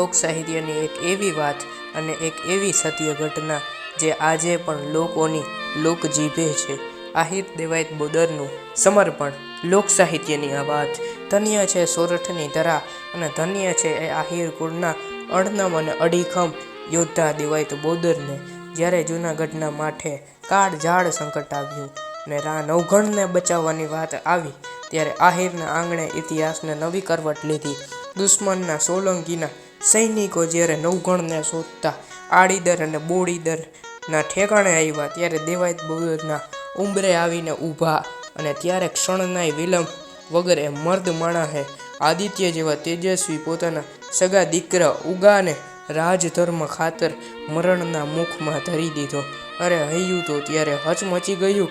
લોક સાહિત્યની એક એવી વાત અને એક એવી સત્ય ઘટના જે આજે પણ લોકોની લોકજીભે છે. આહિર દેવાયત બોદરનું સમર્પણ. લોક સાહિત્યની આ વાત ધન્ય છે સોરઠની ધરા અને ધન્ય છે એ આહિર કુળના અણનમ અને અડીખમ યોદ્ધા દેવાયત બોદરને. જ્યારે જૂનાગઢના માઠે કાળઝાળ સંકટ આવ્યું ને નવઘણને બચાવવાની વાત આવી ત્યારે આહિરના આંગણે ઇતિહાસને નવી કરવટ લીધી. દુશ્મનના સોલંકીના સૈનિકો જ્યારે નવઘણને શોધતા આડીદર અને બોડીદરના ઠેકાણે આવ્યા ત્યારે દેવાયત બોદરના ઉંબરે આવીને ઊભા અને ત્યારે ક્ષણનાય વિલંબ વગર એ મર્દ માણસે આદિત્ય જેવા તેજસ્વી પોતાના સગા દીકરા ઉગાને રાજધર્મ ખાતર મરણના મુખમાં ધરી દીધો. અરે હૈયું તો ત્યારે હચમચી ગયું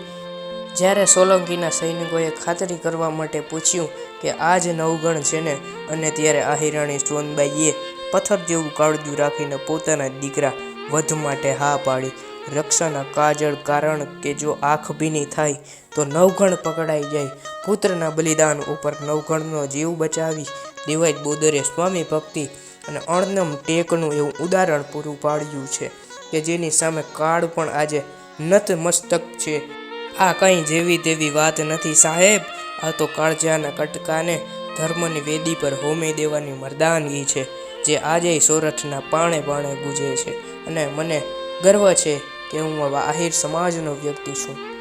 જ્યારે સોલંકીના સૈનિકોએ ખાતરી કરવા માટે પૂછ્યું કે આ જ નવગણ છે ને. અને ત્યારે આહિરાણી સોનબાઈએ પથ્થર જેવું કાળજું રાખીને પોતાના દીકરા વધ માટે હા પાડી. રક્ષાના કાજળ કારણ કે જો આંખ ભીની થાય તો નવઘણ પકડાઈ જાય. પુત્રના બલિદાન ઉપર નવઘણનો જીવ બચાવી દેવાયત બોદરે સ્વામી ભક્તિ અને અણનમ ટેકનું એવું ઉદાહરણ પૂરું પાડ્યું છે કે જેની સામે કાળ પણ આજે નતમસ્તક છે. આ કંઈ જેવી તેવી વાત નથી સાહેબ, આ તો કાળજાના કટકાને ધર્મની વેદી પર હોમી દેવાની મર્દાનગી છે જે આજેય સોરઠના પાણે પાણે ગુંજે છે. અને મને ગર્વ છે કે હું આવા આહિર સમાજનો વ્યક્તિ છું.